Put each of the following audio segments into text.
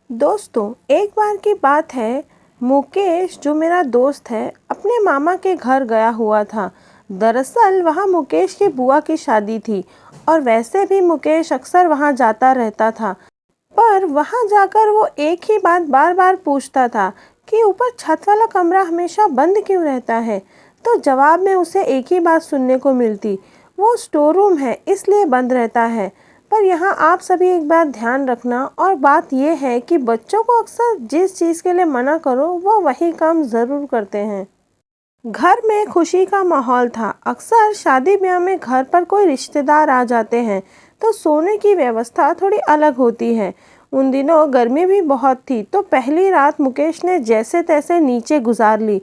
दोस्तों, एक बार की बात है, मुकेश जो मेरा दोस्त है अपने मामा के घर गया हुआ था। दरअसल वहाँ मुकेश की बुआ की शादी थी और वैसे भी मुकेश अक्सर वहाँ जाता रहता था। पर वहाँ जाकर वो एक ही बात बार बार पूछता था कि ऊपर छत वाला कमरा हमेशा बंद क्यों रहता है। तो जवाब में उसे एक ही बात सुनने को मिलती, वो स्टोर रूम है इसलिए बंद रहता है। पर यहाँ आप सभी एक बात ध्यान रखना, और बात यह है कि बच्चों को अक्सर जिस चीज़ के लिए मना करो वो वही काम ज़रूर करते हैं। घर में खुशी का माहौल था। अक्सर शादी ब्याह में घर पर कोई रिश्तेदार आ जाते हैं तो सोने की व्यवस्था थोड़ी अलग होती है। उन दिनों गर्मी भी बहुत थी तो पहली रात मुकेश ने जैसे तैसे नीचे गुजार ली,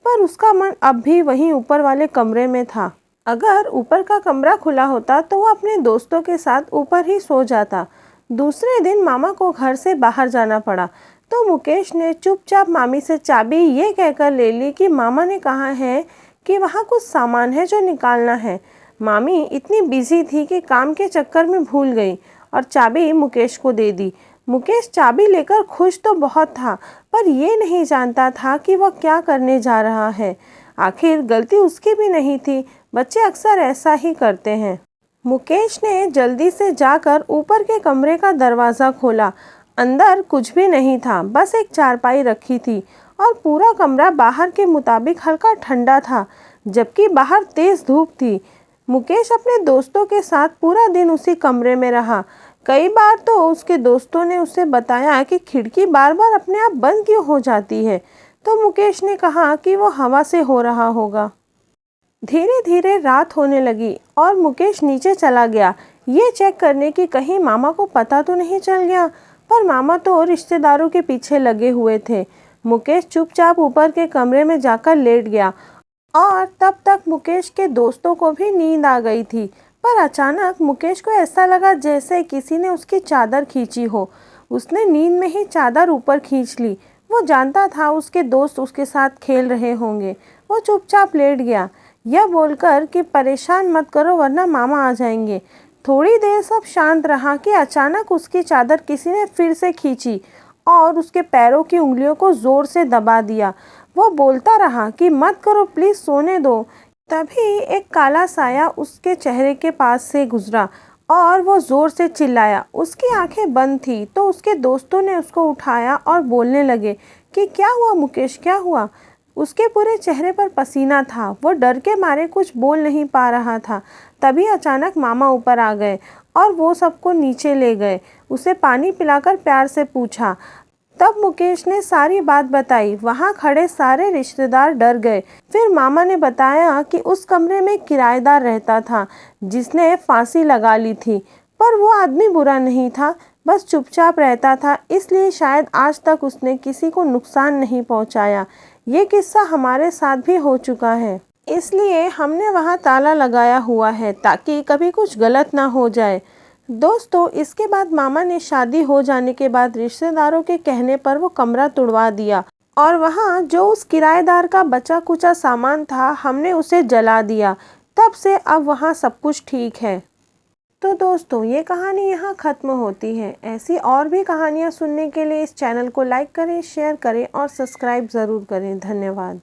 पर उसका मन अब भी वहीं ऊपर वाले कमरे में था। अगर ऊपर का कमरा खुला होता तो वो अपने दोस्तों के साथ ऊपर ही सो जाता। दूसरे दिन मामा को घर से बाहर जाना पड़ा तो मुकेश ने चुपचाप मामी से चाबी ये कहकर ले ली कि मामा ने कहा है कि वहाँ कुछ सामान है जो निकालना है। मामी इतनी बिजी थी कि काम के चक्कर में भूल गई और चाबी मुकेश को दे दी। मुकेश चाबी लेकर खुश तो बहुत था, पर ये नहीं जानता था कि वह क्या करने जा रहा है। आखिर गलती उसकी भी नहीं थी, बच्चे अक्सर ऐसा ही करते हैं। मुकेश ने जल्दी से जाकर ऊपर के कमरे का दरवाज़ा खोला। अंदर कुछ भी नहीं था, बस एक चारपाई रखी थी और पूरा कमरा बाहर के मुताबिक हल्का ठंडा था, जबकि बाहर तेज़ धूप थी। मुकेश अपने दोस्तों के साथ पूरा दिन उसी कमरे में रहा। कई बार तो उसके दोस्तों ने उसे बताया कि खिड़की बार बार अपने आप बंद क्यों हो जाती है, तो मुकेश ने कहा कि वो हवा से हो रहा होगा। धीरे धीरे रात होने लगी और मुकेश नीचे चला गया ये चेक करने की कहीं मामा को पता तो नहीं चल गया, पर मामा तो रिश्तेदारों के पीछे लगे हुए थे। मुकेश चुपचाप ऊपर के कमरे में जाकर लेट गया और तब तक मुकेश के दोस्तों को भी नींद आ गई थी। पर अचानक मुकेश को ऐसा लगा जैसे किसी ने उसकी चादर खींची हो। उसने नींद में ही चादर ऊपर खींच ली। वो जानता था उसके दोस्त उसके साथ खेल रहे होंगे। वो चुपचाप लेट गया, यह बोलकर कि परेशान मत करो वरना मामा आ जाएंगे। थोड़ी देर सब शांत रहा कि अचानक उसकी चादर किसी ने फिर से खींची और उसके पैरों की उंगलियों को जोर से दबा दिया। वो बोलता रहा कि मत करो प्लीज, सोने दो। तभी एक काला साया उसके चेहरे के पास से गुजरा और वो जोर से चिल्लाया। उसकी आंखें बंद थी तो उसके दोस्तों ने उसको उठाया और बोलने लगे कि क्या हुआ मुकेश, क्या हुआ। उसके पूरे चेहरे पर पसीना था, वो डर के मारे कुछ बोल नहीं पा रहा था। तभी अचानक मामा ऊपर आ गए और वो सबको नीचे ले गए। उसे पानी पिलाकर प्यार से पूछा। तब मुकेश ने सारी बात बताई। वहाँ खड़े सारे रिश्तेदार डर गए। फिर मामा ने बताया कि उस कमरे में किराएदार रहता था जिसने फांसी लगा ली थी, पर वो आदमी बुरा नहीं था, बस चुपचाप रहता था, इसलिए शायद आज तक उसने किसी को नुकसान नहीं पहुंचाया। ये किस्सा हमारे साथ भी हो चुका है, इसलिए हमने वहाँ ताला लगाया हुआ है ताकि कभी कुछ गलत ना हो जाए। दोस्तों, इसके बाद मामा ने शादी हो जाने के बाद रिश्तेदारों के कहने पर वो कमरा तुड़वा दिया और वहाँ जो उस किराएदार का बचा कुचा सामान था हमने उसे जला दिया। तब से अब वहाँ सब कुछ ठीक है। तो दोस्तों, ये कहानी यहाँ ख़त्म होती है। ऐसी और भी कहानियाँ सुनने के लिए इस चैनल को लाइक करें, शेयर करें और सब्सक्राइब ज़रूर करें। धन्यवाद।